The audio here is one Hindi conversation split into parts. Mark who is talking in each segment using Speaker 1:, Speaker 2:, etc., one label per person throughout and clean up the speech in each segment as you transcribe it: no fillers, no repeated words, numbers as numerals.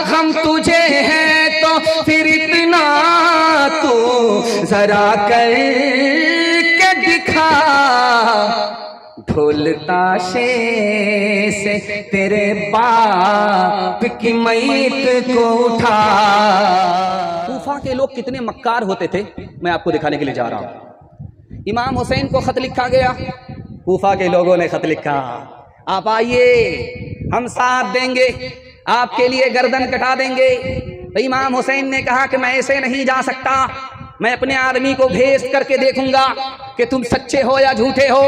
Speaker 1: गम तुझे है तो फिर इतना तू जरा कर के दिखा, ढोल ताशे से तेरे बाप की मैयत को उठा। कूफा के लोग कितने मक्कार होते थे, मैं आपको दिखाने के लिए जा रहा हूं। इमाम हुसैन को खत लिखा गया, कूफा के लोगों ने खत लिखा, आप आइए हम साथ देंगे, आपके लिए गर्दन कटा देंगे। तो इमाम हुसैन ने कहा कि मैं ऐसे नहीं जा सकता, मैं अपने आदमी को भेज करके देखूंगा कि तुम सच्चे हो या झूठे हो,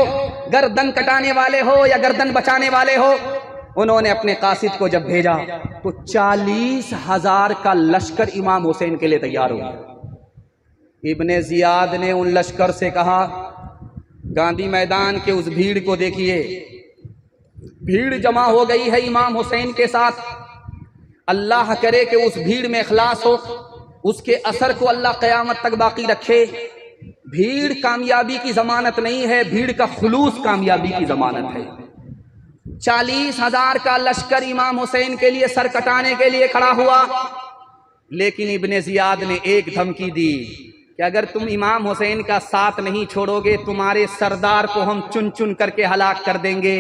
Speaker 1: गर्दन कटाने वाले हो या गर्दन बचाने वाले हो। उन्होंने अपने कासिद को जब भेजा तो 40,000 का लश्कर इमाम हुसैन के लिए तैयार हो गया। इब्ने जियाद ने उन लश्कर से कहा, गांधी मैदान के उस भीड़ को देखिए, भीड़ जमा हो गई है इमाम हुसैन के साथ। अल्लाह करे कि उस भीड़ में इखलास हो, उसके असर को अल्लाह क़यामत तक बाकी रखे। भीड़ कामयाबी की जमानत नहीं है, भीड़ का खुलूस कामयाबी की जमानत है। 40,000 का लश्कर इमाम हुसैन के लिए सर कटाने के लिए खड़ा हुआ, लेकिन इब्ने जियाद ने एक धमकी दी कि अगर तुम इमाम हुसैन का साथ नहीं छोड़ोगे, तुम्हारे सरदार को हम चुन चुन करके हलाक कर देंगे।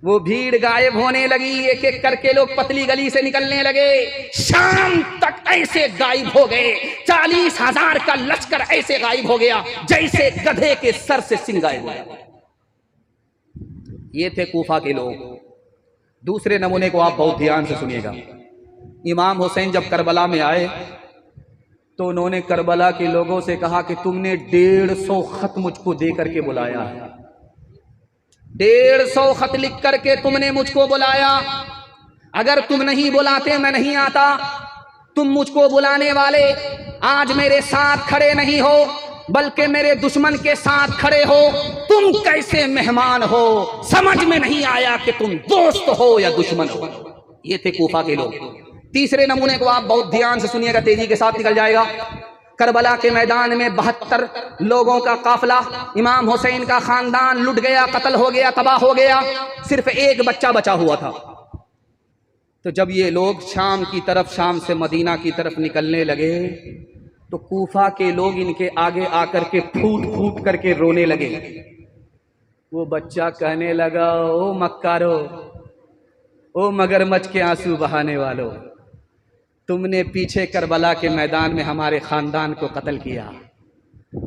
Speaker 1: वो भीड़ गायब होने लगी, एक एक करके लोग पतली गली से निकलने लगे। शाम तक ऐसे गायब हो गए, 40,000 का लश्कर ऐसे गायब हो गया जैसे गधे के सर से सिंह गायब हो गया। ये थे कूफा के लोग। दूसरे नमूने को आप बहुत ध्यान से सुनिएगा। इमाम हुसैन जब करबला में आए तो उन्होंने करबला के लोगों से कहा कि तुमने 150 खत मुझको दे करके बुलाया है, 150 खत लिख करके तुमने मुझको बुलाया। अगर तुम नहीं बुलाते मैं नहीं आता। तुम मुझको बुलाने वाले आज मेरे साथ खड़े नहीं हो, बल्कि मेरे दुश्मन के साथ खड़े हो। तुम कैसे मेहमान हो, समझ में नहीं आया कि तुम दोस्त हो या दुश्मन हो। ये थे कूफा के लोग। तीसरे नमूने को आप बहुत ध्यान से सुनिएगा, तेजी के साथ निकल जाएगा। करबला के मैदान में 72 लोगों का काफिला, इमाम हुसैन का खानदान लुट गया, कत्ल हो गया, तबाह हो गया। सिर्फ एक बच्चा बचा हुआ था। तो जब ये लोग शाम की तरफ, शाम से मदीना की तरफ निकलने लगे तो कूफा के लोग इनके आगे आकर के फूट फूट करके रोने लगे। वो बच्चा कहने लगा, ओ मक्कारो, ओ मगरमच्छ के आंसू बहाने वालों, तुमने पीछे करबला के मैदान में हमारे खानदान को कत्ल किया,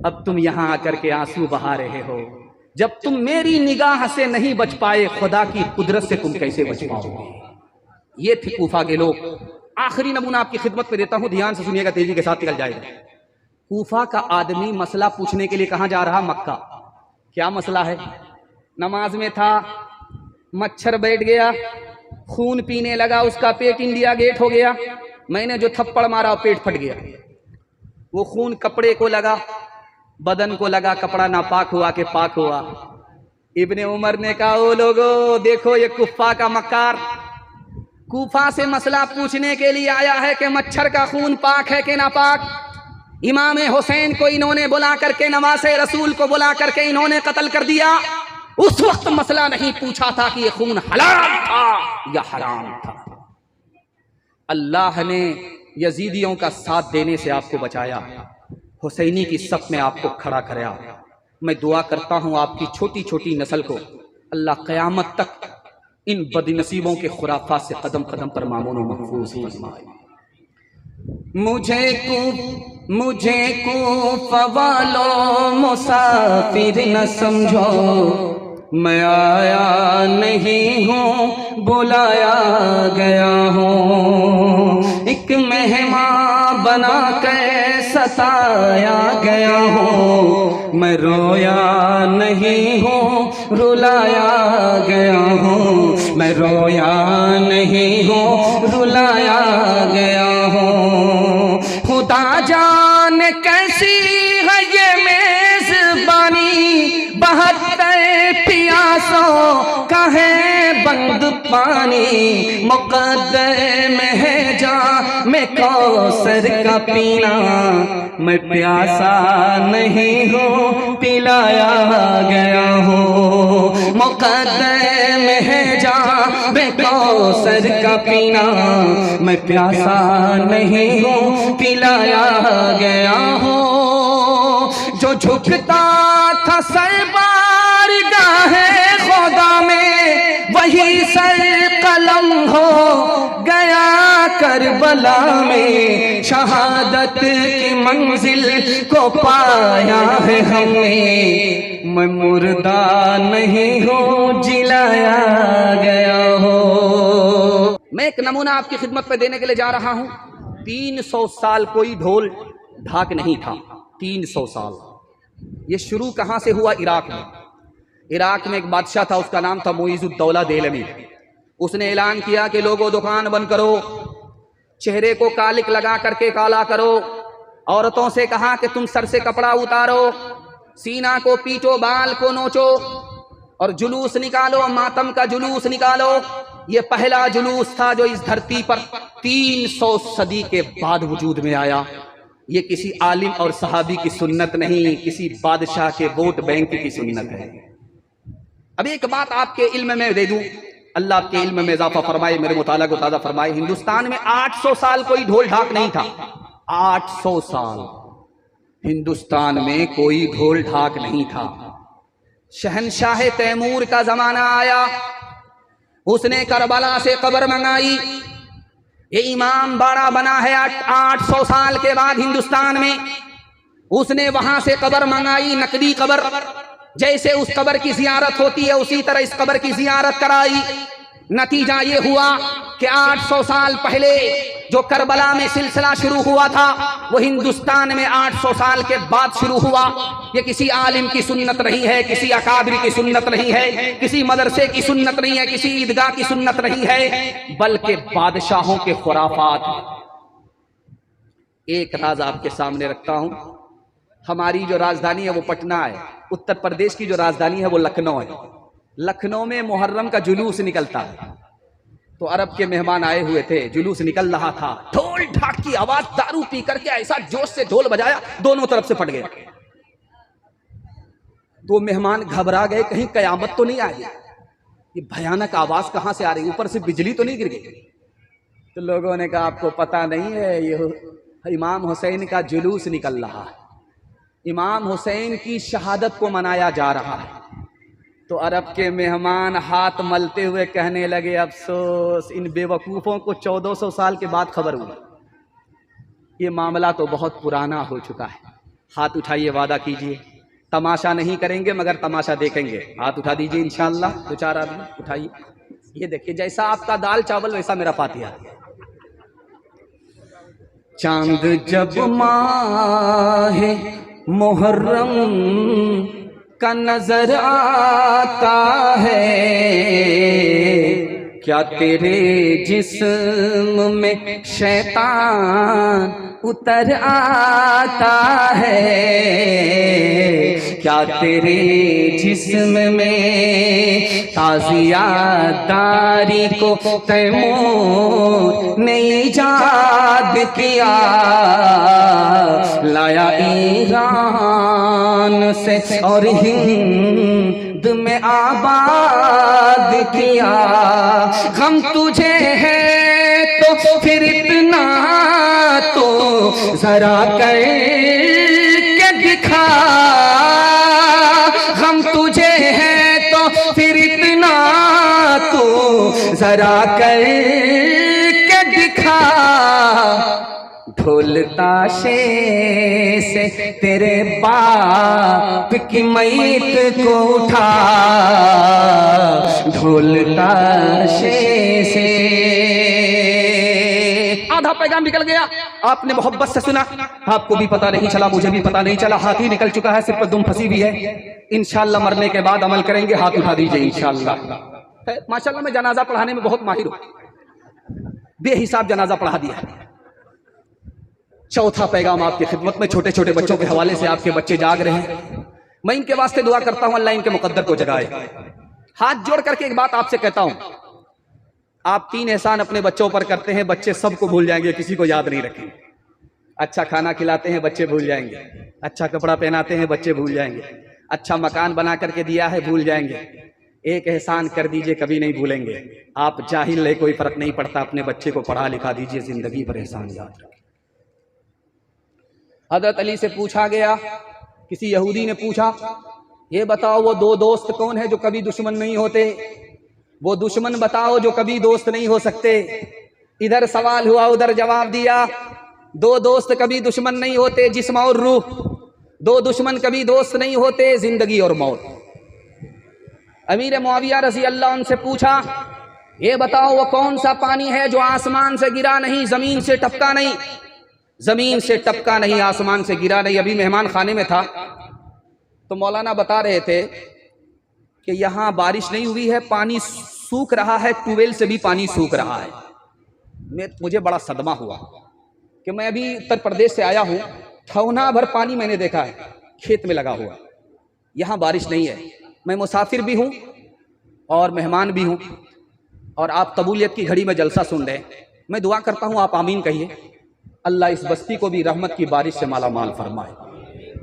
Speaker 1: अब तुम यहां आकर के आंसू बहा रहे हो। जब तुम मेरी निगाह से नहीं बच पाए, खुदा की कुदरत से तुम कैसे बच पाओगे। ये थे कूफा के लोग। आखिरी नमूना आपकी खिदमत में देता हूं, ध्यान से सुनिएगा, तेजी के साथ निकल जाएगा। कूफा का आदमी मसला पूछने के लिए कहां जा रहा? मक्का। क्या मसला है? नमाज में था, मच्छर बैठ गया, खून पीने लगा, उसका पेट इंडिया गेट हो गया। मैंने जो थप्पड़ मारा पेट फट गया। वो खून कपड़े को लगा, बदन को लगा, कपड़ा नापाक हुआ कि पाक हुआ। इब्ने उमर ने कहा, ओ लोगो देखो ये कुफा का मक्कार कूफा से मसला पूछने के लिए आया है कि मच्छर का खून पाक है कि नापाक। इमाम हुसैन को इन्होंने बुला करके, नवासे रसूल को बुला करके इन्होंने कत्ल कर दिया। उस वक्त मसला नहीं पूछा था कि ये खून हलाल था या हराम था। अल्लाह ने यजीदियों का साथ देने से आपको बचाया, हुसैनी की सफ में आपको खड़ा कराया। मैं दुआ करता हूं आपकी छोटी छोटी नस्ल को अल्लाह क़यामत तक इन बदनसीबों के खुराफात से कदम कदम पर मामून महफूज फरमाए। मुझे कूफा वालों मुसाफिर न समझो, मैं आया नहीं हूँ बुलाया गया हूँ। एक मेहमान बना कर सताया गया हूँ, मैं रोया नहीं हूँ रुलाया गया हूँ, मैं रोया नहीं हूँ रुलाया गया हूँ। खुदा जाने कैसी है ये मेजबानी, 72 प्यासों का है बंद पानी। मुक़द्दर में है जा मैं कौसर का पीना, मैं प्यासा नहीं हूँ पिलाया गया हूँ। मुक़द्दर में है जा मैं कौसर का पीना, मैं प्यासा नहीं हूँ पिलाया गया हूँ। जो झुकता था सर बारगाहे खुदा में, वही सर कलम हो गया करबला में। शहादत की मंजिल को पाया है हमने, मैं मुर्दा नहीं हूँ जिलाया गया हो। मैं एक नमूना आपकी खिदमत पे देने के लिए जा रहा हूँ। 300 साल कोई ढोल ढाक नहीं था। 300 साल। ये शुरू कहाँ से हुआ? इराक में। इराक में एक बादशाह था, उसका नाम था मुइज़ुद्दौला देलमी। उसने ऐलान किया कि लोगों दुकान बंद करो, चेहरे को कालिक लगा करके काला करो, औरतों से कहा कि तुम सर से कपड़ा उतारो, सीना को पीटो, बाल को नोचो और जुलूस निकालो, मातम का जुलूस निकालो। ये पहला जुलूस था जो इस धरती पर 300 सदी के बाद वजूद में आया। ये किसी आलिम और सहाबी की सुन्नत नहीं, किसी बादशाह के वोट बैंक की सुन्नत है। अब एक बात आपके इल्म में दे दूं, अल्लाह आपके इल्म में इजाफा फरमाए, मेरे मुताला को ताज़ा फरमाए। हिंदुस्तान में 800 साल कोई ढोल ढाक नहीं था। 800 साल हिंदुस्तान में कोई ढोल ढाक नहीं था। शहनशाह तैमूर का जमाना आया, उसने करबला से कब्र मंगाई। ये इमाम बाड़ा बना है 800 साल के बाद हिंदुस्तान में। उसने वहां से कब्र मंगाई, नकली कब्र। जैसे उस कब्र की जियारत होती है उसी तरह इस कब्र की जियारत कराई। नतीजा ये हुआ कि 800 साल पहले जो करबला में सिलसिला शुरू हुआ था वो हिंदुस्तान में 800 साल के बाद शुरू हुआ। ये किसी आलिम की सुन्नत नहीं है, किसी अकाबिर की सुन्नत नहीं है, किसी मदरसे की सुन्नत नहीं है, किसी ईदगाह की सुन्नत नहीं है, बल्कि बादशाहों के खुराफात। एक राज आपके सामने रखता हूं। हमारी जो राजधानी है वो पटना है, उत्तर प्रदेश की जो राजधानी है वो लखनऊ है। लखनऊ में मुहर्रम का जुलूस निकलता है। तो अरब के मेहमान आए हुए थे, जुलूस निकल रहा था, ढोल ढाक की आवाज, दारू पी करके ऐसा जोश से ढोल बजाया, दोनों तरफ से फट गया। तो मेहमान घबरा गए, कहीं कयामत तो नहीं आ गई, ये भयानक आवाज कहां से आ रही, ऊपर से बिजली तो नहीं गिर गई। तो लोगों ने कहा आपको पता नहीं है, ये इमाम हुसैन का जुलूस निकल रहा है, इमाम हुसैन की शहादत को मनाया जा रहा है। तो अरब के मेहमान हाथ मलते हुए कहने लगे अफसोस, इन बेवकूफ़ों को 1400 साल के बाद खबर हुई, ये मामला तो बहुत पुराना हो चुका है। हाथ उठाइए, वादा कीजिए, तमाशा नहीं करेंगे मगर तमाशा देखेंगे। हाथ उठा दीजिए इंशाअल्लाह, 2-4 आदमी उठाइए। ये देखिए, जैसा आपका दाल चावल वैसा मेरा फातिहा। चांद जब माहे मुहर्रम का नजर आता है, क्या तेरे जिस्म में शैतान उतर आता है, क्या तेरे जिस्म में ताज़ियादारी को तैमूर ने ईजाद किया, लाया ईरान से और हिंद में आबाद किया। गम तुझे है तो फिर इतना तो जरा करके दिखा, गम तुझे है तो फिर इतना तो जरा करके दिखा, ढोल ताशे से तेरे बाप की मैयत को उठा, ढोल ताशे से। आधा पैगाम निकल गया, आपने मोहब्बत से सुना, आपको भी पता नहीं चला, मुझे भी पता नहीं चला, हाथी निकल चुका है, सिर पर दुम फंसी भी है। इंशाअल्लाह मरने के बाद अमल करेंगे, हाथ उठा दीजिए इंशाअल्लाह। माशाअल्लाह मैं जनाजा पढ़ाने में बहुत माहिर हूं, बेहिसाब जनाजा पढ़ा दिया। चौथा पैगाम आपकी खिदमत में, छोटे छोटे बच्चों के हवाले से, आपके बच्चे जाग रहे हैं, मैं इनके वास्ते दुआ करता हूं अल्लाह इनके मुकद्दर को जगाए। हाथ जोड़ करके एक बात आपसे कहता हूं, आप 3 एहसान अपने बच्चों पर करते हैं, बच्चे सबको भूल जाएंगे, किसी को याद नहीं रखेंगे। अच्छा खाना खिलाते हैं, बच्चे भूल जाएंगे। अच्छा कपड़ा पहनाते हैं, बच्चे भूल जाएंगे। अच्छा मकान बना करके दिया है, भूल जाएंगे। एक एहसान कर दीजिए, कभी नहीं भूलेंगे। आप जाहिल है, कोई फर्क नहीं पड़ता, अपने बच्चे को पढ़ा लिखा दीजिए, जिंदगी पर एहसान याद रखें। हजरत अली से पूछा गया, किसी यहूदी ने पूछा, ये बताओ वो दो दोस्त कौन है जो कभी दुश्मन नहीं होते? वो दुश्मन बताओ जो कभी दोस्त नहीं हो सकते। इधर सवाल हुआ, उधर जवाब दिया। दो दोस्त कभी दुश्मन नहीं होते, जिस्म और रूह। दो दुश्मन कभी दोस्त नहीं होते, जिंदगी और मौत। अमीर मुआविया रज़ी अल्लाह अन्हु से पूछा, ये बताओ वो कौन सा पानी है जो आसमान से गिरा नहीं, जमीन से टपका नहीं? जमीन से टपका नहीं, आसमान से गिरा नहीं। अभी मेहमान खाने में था तो मौलाना बता रहे थे कि यहाँ बारिश नहीं हुई है, पानी सूख रहा है, ट्यूबवेल से भी पानी सूख रहा है। मुझे बड़ा सदमा हुआ कि मैं अभी उत्तर प्रदेश से आया हूँ, ठौना भर पानी मैंने देखा है खेत में लगा हुआ, यहाँ बारिश नहीं है। मैं मुसाफिर भी हूँ और मेहमान भी हूँ, और आप कबूलियत की घड़ी में जलसा सुन रहे हैं। मैं दुआ करता हूँ आप आमीन कहिए, अल्लाह इस बस्ती को भी रहमत की बारिश से माला माल फरमाए,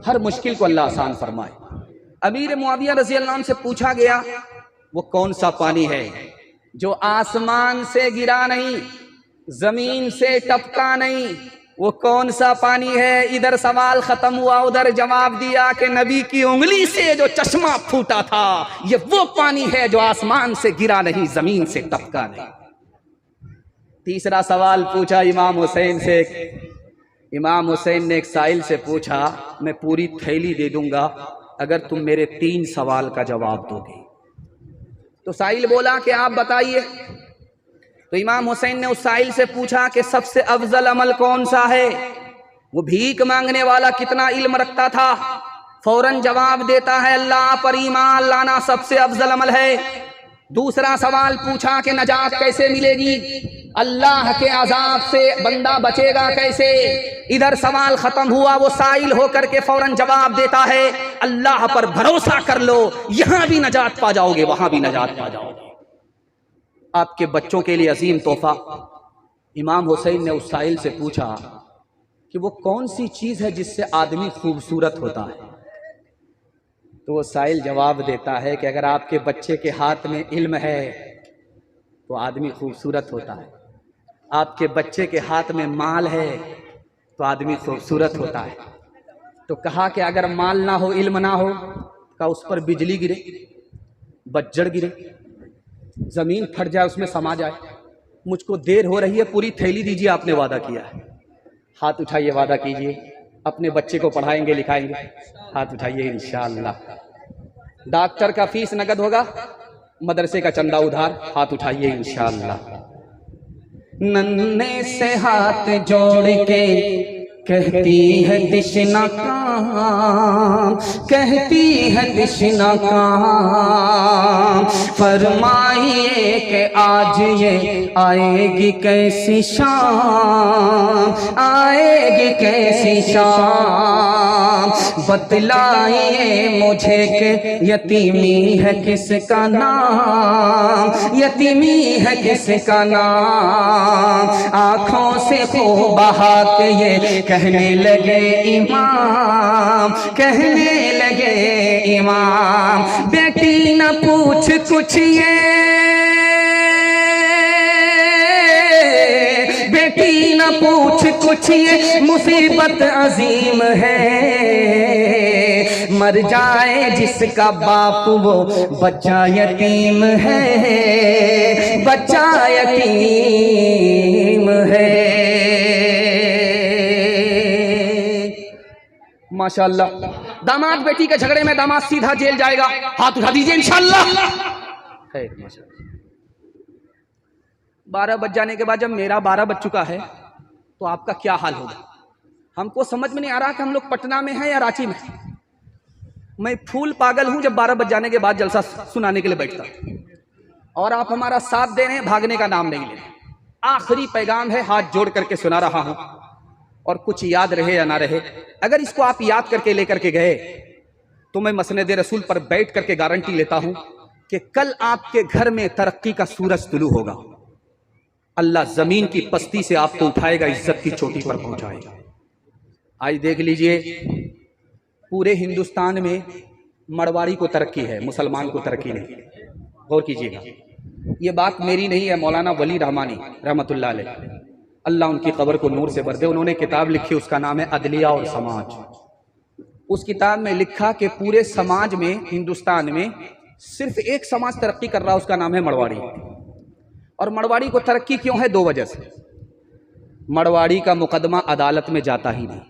Speaker 1: हर मुश्किल को अल्लाह आसान फरमाए। अमीर मुआविया रज़ी अल्लाह अन्हु से पूछा गया, वो कौन सा पानी है जो आसमान से गिरा नहीं, जमीन से टपका नहीं? वो कौन सा पानी है? इधर सवाल खत्म हुआ, उधर जवाब दिया कि नबी की उंगली से जो चश्मा फूटा था, ये वो पानी है जो आसमान से गिरा नहीं, जमीन से टपका नहीं। तीसरा सवाल पूछा इमाम हुसैन से। इमाम हुसैन ने एक साइल से पूछा, मैं पूरी थैली दे दूंगा अगर तुम मेरे 3 सवाल का जवाब दोगे। तो साइल बोला कि आप बताइए। तो इमाम हुसैन ने उस साइल से पूछा कि सबसे अफजल अमल कौन सा है? वो भीख मांगने वाला कितना इल्म रखता था? फौरन जवाब देता है, अल्लाह पर ईमान लाना सबसे अफजल अमल है। दूसरा सवाल पूछा कि नजात कैसे मिलेगी, अल्लाह के अजाब से बंदा बचेगा कैसे? इधर सवाल खत्म हुआ, वो साइल होकर के फौरन जवाब देता है, अल्लाह पर भरोसा कर लो, यहां भी नजात पा जाओगे, वहां भी नजात पा जाओगे। आपके बच्चों के लिए अजीम तोहफा। इमाम हुसैन ने उस साइल से पूछा कि वो कौन सी चीज है जिससे आदमी खूबसूरत होता है? तो वो साइल जवाब देता है कि अगर आपके बच्चे के हाथ में इल्म है तो आदमी खूबसूरत होता है, आपके बच्चे के हाथ में माल है तो आदमी खूबसूरत होता है। तो कहा कि अगर माल ना हो, इल्म ना हो, का उस पर बिजली गिरे, बज्जड़ गिरे, जमीन फट जाए, उसमें समा जाए। मुझको देर हो रही है, पूरी थैली दीजिए, आपने वादा किया है। हाथ उठाइए, वादा कीजिए, अपने बच्चे को पढ़ाएंगे लिखाएंगे। हाथ उठाइए, इंशाअल्लाह। डॉक्टर का फीस नगद होगा, मदरसे का चंदा उधार। हाथ उठाइए, इंशाअल्लाह। नन्हे से हाथ जोड़ के कहती है तिश्ना काम, कहती है तिश्ना काम, फरमाइए कि आज ये आएगी कैसी शाम, आएगी कैसी शाम, बतलाइए मुझे कि यतीमी है किसका नाम, यतीमी है किसका नाम। आँखों से खूब बहा के ये कहने लगे इमाम, कहने लगे इमाम, बेटी न पूछ कुछ ये, बेटी न पूछ कुछ ये मुसीबत अजीम है, मर जाए जिसका बाप वो बच्चा यतीम है, बच्चा यतीम है। माशाअल्लाह। दामाद बेटी के झगड़े में दामाद सीधा जेल जाएगा, हाथ उठा दीजिए इंशाअल्लाह। 12 बज जाने के बाद, जब मेरा 12 बज चुका है तो आपका क्या हाल होगा? हमको समझ में नहीं आ रहा कि हम लोग पटना में हैं या रांची में। मैं फूल पागल हूं जब 12 बज जाने के बाद जलसा सुनाने के लिए बैठता, और आप हमारा साथ दे रहे हैं, भागने का नाम नहीं ले रहे। आखिरी पैगाम है, हाथ जोड़ करके सुना रहा हूं, और कुछ याद रहे या ना रहे, अगर इसको आप याद करके लेकर के गए तो मैं मसनद रसूल पर बैठ करके गारंटी लेता हूं कि कल आपके घर में तरक्की का सूरज तुलू होगा। अल्लाह जमीन की पस्ती से आपको उठाएगा, इज्जत की चोटी पर पहुंचाएगा। आज देख लीजिए, पूरे हिंदुस्तान में मरवाड़ी को तरक्की है, मुसलमान को तरक्की नहीं। गौर कीजिएगा, ये बात मेरी नहीं है, मौलाना वली रहमानी रहमतुल्लाह अलैह, अल्लाह उनकी कब्र को नूर से भर दे, उन्होंने किताब लिखी, उसका नाम है अदलिया और समाज। उस किताब में लिखा कि पूरे समाज में, हिंदुस्तान में सिर्फ एक समाज तरक्की कर रहा है, उसका नाम है मरवाड़ी। और मरवाड़ी को तरक्की क्यों है? दो वजह से। मरवाड़ी का मुकदमा अदालत में जाता ही नहीं।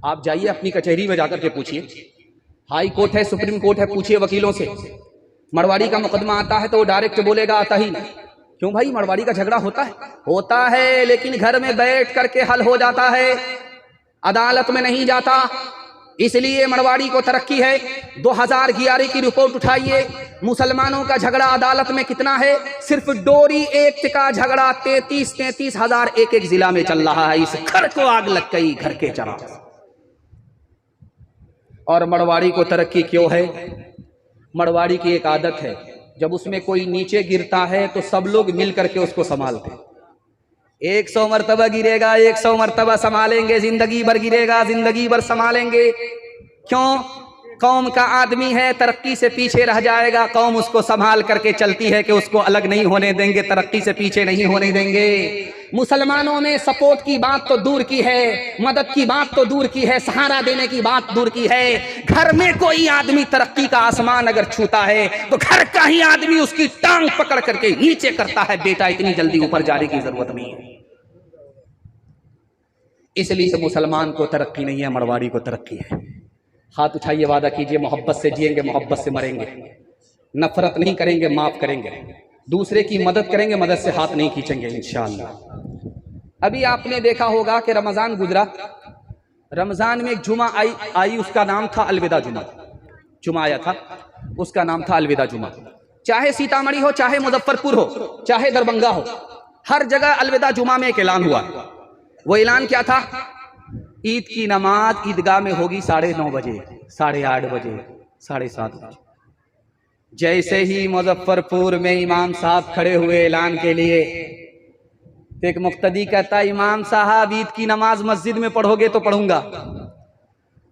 Speaker 1: आप जाइए अपनी कचहरी में जाकर के पूछिए, हाई कोर्ट है, सुप्रीम कोर्ट है, पूछिए वकीलों से, मरवाड़ी का मुकदमा आता है तो वो डायरेक्ट बोलेगा आता ही नहीं। क्यों भाई? मरवाड़ी का झगड़ा होता है, लेकिन घर में बैठ करके हल हो जाता है, अदालत में नहीं जाता, इसलिए मरवाड़ी को तरक्की है। 2011 की रिपोर्ट उठाइए, मुसलमानों का झगड़ा अदालत में कितना है? सिर्फ डोरी एक्ट का झगड़ा 33 हजार एक जिला में चल रहा है। इस घर को आग लग गई, घर के चरा। और मरवाड़ी को तरक्की क्यों है? मरवाड़ी की एक आदत है, जब उसमें कोई नीचे गिरता है तो सब लोग मिल करके उसको संभालते हैं। 100 मरतबा गिरेगा, 100 मरतबा संभालेंगे, जिंदगी भर गिरेगा, जिंदगी भर संभालेंगे। क्यों? कौम का आदमी है, तरक्की से पीछे रह जाएगा, कौम उसको संभाल करके चलती है कि उसको अलग नहीं होने देंगे, तरक्की से पीछे नहीं होने देंगे। मुसलमानों में सपोर्ट की बात तो दूर की है, मदद की बात तो दूर की है, सहारा देने की बात दूर की है। घर में कोई आदमी तरक्की का आसमान अगर छूता है तो घर का ही आदमी उसकी टांग पकड़ करके नीचे करता है, बेटा इतनी जल्दी ऊपर जाने की जरूरत नहीं है। इसलिए मुसलमान को तरक्की नहीं है, मरवाड़ी को तरक्की है। हाथ उठाइए, वादा कीजिए, मोहब्बत से जिएंगे, मोहब्बत से मरेंगे, नफरत नहीं करेंगे, माफ करेंगे, दूसरे की मदद करेंगे, मदद से हाथ नहीं खींचेंगे इंशाअल्लाह। अभी आपने देखा होगा कि रमजान गुजरा, रमजान में एक जुमा आई, उसका नाम था अलविदा जुमा। जुमा आया था, उसका नाम था अलविदा जुमा। चाहे सीतामढ़ी हो, चाहे मुजफ्फरपुर हो, चाहे दरभंगा हो, हर जगह अलविदा जुमा में एक ऐलान हुआ। वो ऐलान क्या था? ईद की नमाज ईदगाह में होगी 9:30 बजे, 8:30 बजे, 7:30 बजे। जैसे ही मुजफ्फरपुर में इमाम साहब खड़े हुए ऐलान के लिए, तो एक मुक्तदी कहता, इमाम साहब ईद की नमाज मस्जिद में पढ़ोगे तो पढ़ूंगा,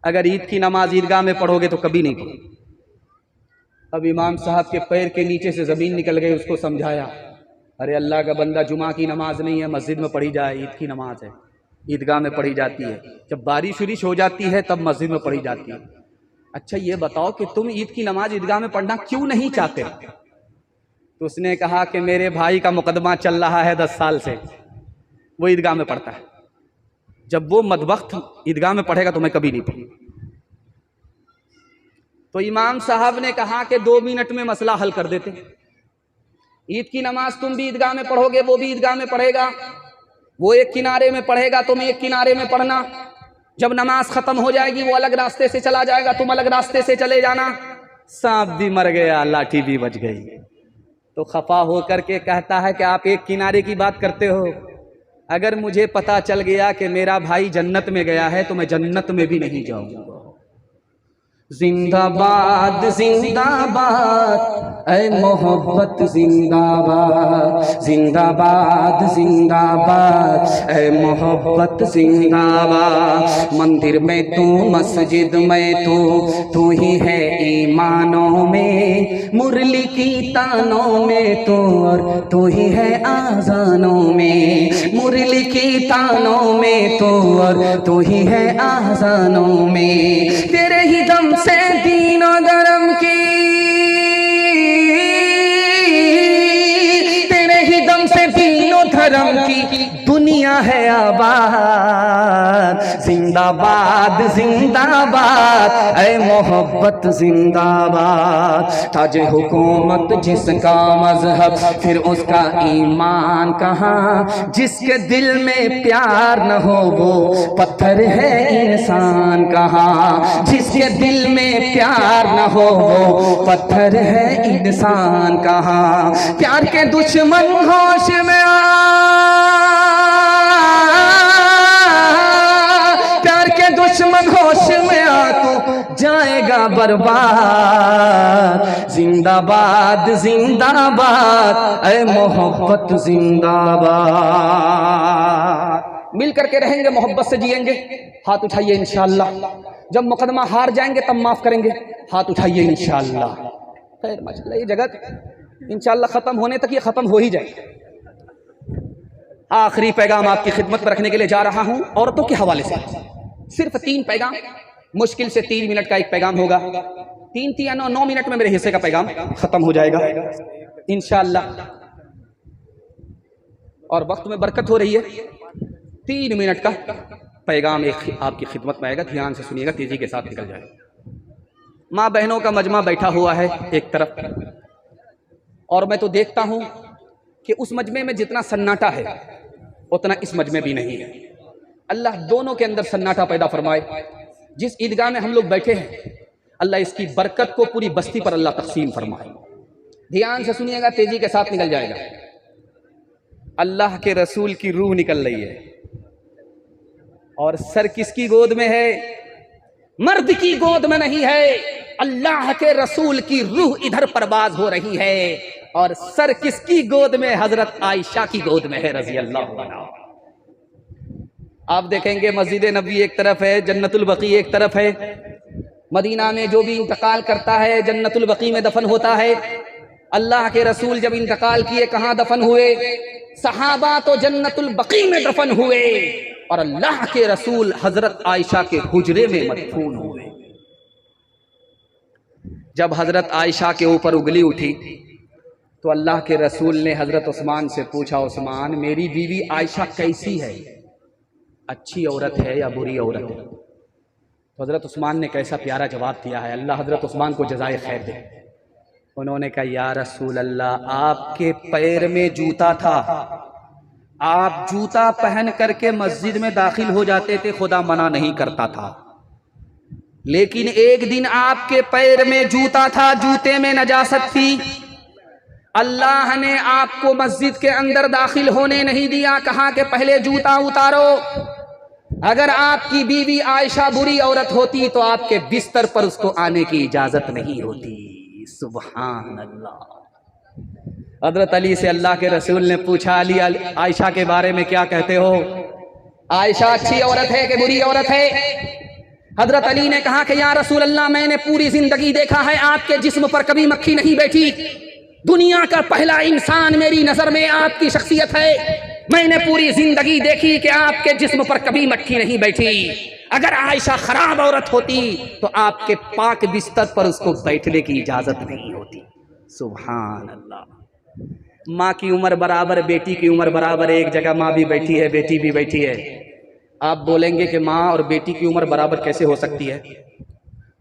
Speaker 1: अगर ईद की नमाज ईदगाह में पढ़ोगे तो कभी नहीं पढ़ूंगा। अब इमाम साहब के पैर के नीचे से जमीन निकल गई। उसको समझाया, अरे अल्लाह का बंदा, जुमा की नमाज नहीं है मस्जिद में पढ़ी जाए, ईद की नमाज है, ईदगाह में पढ़ी जाती है, जब बारिश उरिश हो जाती है तब मस्जिद में पढ़ी जाती है। अच्छा ये बताओ कि तुम ईद की नमाज ईदगाह में पढ़ना क्यों नहीं चाहते? तो उसने कहा कि मेरे भाई का मुकदमा चल रहा है 10 साल से, वो ईदगाह में पढ़ता है, जब वो मदवक्त ईदगाह में पढ़ेगा तो मैं कभी नहीं पढ़ूंगा। तो इमाम साहब ने कहा कि 2 मिनट में मसला हल कर देते, ईद की नमाज तुम भी ईदगाह में पढ़ोगे, वो भी ईदगाह में पढ़ेगा, वो एक किनारे में पढ़ेगा, तुम एक किनारे में पढ़ना, जब नमाज खत्म हो जाएगी वो अलग रास्ते से चला जाएगा, तुम अलग रास्ते से चले जाना। सांप भी मर गया, लाठी भी बच गई। तो खफा हो करके कहता है कि आप एक किनारे की बात करते हो, अगर मुझे पता चल गया कि मेरा भाई जन्नत में गया है तो मैं जन्नत में भी नहीं जाऊंगा। जिंदाबाद जिंदाबाद ऐ मोहब्बत जिंदाबाद, जिंदाबाद जिंदाबाद ऐ मोहब्बत जिंदाबाद। मंदिर में तू, मस्जिद में तू ही है ईमानों में, मुरली की तानों में तू, और तू ही है आजानों में, मुरली की तानों में तू, और तू ही है आजानों में। तेरे ही दम से दीनो धर्म की, तेरे ही दम से दीनो धर्म की दुनिया है आबाद। जिंदाबाद जिंदाबाद ऐ मोहब्बत जिंदाबाद। ताजे हुकूमत जिसका मजहब, फिर उसका ईमान कहाँ, जिसके दिल में प्यार न हो वो पत्थर है इंसान कहाँ, जिसके दिल में प्यार न हो वो पत्थर है इंसान कहाँ। प्यार के दुश्मन होश में आ, प्यार के दुश्मन होश में आ, तू जाएगा बर्बाद। जिंदाबाद जिंदाबाद ऐ मोहब्बत जिंदाबाद। मिल करके रहेंगे, मोहब्बत से जिएंगे, हाथ उठाइए इंशाअल्लाह। जब मुकदमा हार जाएंगे तब माफ करेंगे, हाथ उठाइए इंशाअल्लाह। खैर माशाअल्लाह, ये जगत इंशाअल्लाह ख़त्म होने तक ये ख़त्म हो ही जाए। आखिरी पैगाम आपकी खिदमत पर रखने के लिए जा रहा हूँ औरतों के हवाले से। सिर्फ 3 पैगाम, मुश्किल से 3 मिनट का एक पैगाम होगा। 3 या 9 मिनट में मेरे हिस्से का पैगाम ख़त्म हो जाएगा इंशाअल्लाह। और वक्त में बरकत हो रही है। 3 मिनट का पैगाम एक आपकी खिदमत में आएगा, ध्यान से सुनिएगा, तेजी के साथ निकल जाएगा। माँ बहनों का मजमा बैठा हुआ है एक तरफ, और मैं तो देखता हूँ कि उस मजमे में जितना सन्नाटा है उतना इस मजमे भी नहीं है। अल्लाह दोनों के अंदर सन्नाटा पैदा फरमाए। जिस ईदगाह में हम लोग बैठे हैं अल्लाह इसकी बरकत को पूरी बस्ती पर अल्लाह तकसीम फरमाए। ध्यान से सुनिएगा, तेजी के साथ निकल जाएगा। अल्लाह के रसूल की रूह निकल रही है, और सर किसकी गोद में है? मर्द की गोद में नहीं है, अल्लाह के रसूल की रूह इधर परवाज हो रही है। और सर किसकी गोद में? हजरत आयशा की गोद में है रजी अल्लाह अन्हा। आप देखेंगे मस्जिद नबी एक तरफ है, जन्नतुल बकी एक तरफ है। मदीना में जो भी इंतकाल करता है जन्नतुल बकी में दफन होता है। अल्लाह के रसूल जब इंतकाल किए कहाँ दफन हुए? सहाबा तो जन्नतुल बकी में दफन हुए, और अल्लाह के रसूल हजरत आयशा के हुजरे में मदफून हुए। जब हजरत आयशा के ऊपर उंगली उठी तो अल्लाह के रसूल ने हजरत उस्मान से पूछा, उस्मान मेरी बीवी आयशा कैसी है? अच्छी औरत है या बुरी औरत है? तो हजरत उस्मान ने कैसा प्यारा जवाब दिया है, अल्लाह हजरत उस्मान को जज़ाए खैर दे। उन्होंने कहा, या रसूल अल्लाह, आपके पैर में जूता था, आप जूता पहन करके मस्जिद में दाखिल हो जाते थे, खुदा मना नहीं करता था। लेकिन एक दिन आपके पैर में जूता था, जूते में नजासत थी, अल्लाह ने आपको मस्जिद के अंदर दाखिल होने नहीं दिया, कहा कि पहले जूता उतारो। अगर आपकी बीवी आयशा बुरी औरत होती तो आपके बिस्तर पर उसको आने की इजाजत नहीं होती। सुभान अल्लाह। हजरत अली से अल्लाह के रसूल ने पूछा, अली आयशा के बारे में क्या कहते हो? आयशा अच्छी औरत है कि बुरी औरत है? हजरत अली ने कहा कि या रसूल अल्लाह, मैंने पूरी जिंदगी देखा है आपके जिस्म पर कभी मक्खी नहीं बैठी। दुनिया का पहला इंसान मेरी नजर में आपकी शख्सियत है। मैंने पूरी जिंदगी देखी कि आपके जिस्म पर कभी मक्खी नहीं बैठी। अगर आयशा खराब औरत होती तो आपके पाक बिस्तर पर उसको बैठने की इजाजत नहीं होती। सुभान अल्लाह। माँ की उम्र बराबर, बेटी की उम्र बराबर, एक जगह माँ भी बैठी है, बेटी भी बैठी है। आप बोलेंगे कि माँ और बेटी की उम्र बराबर कैसे हो सकती है?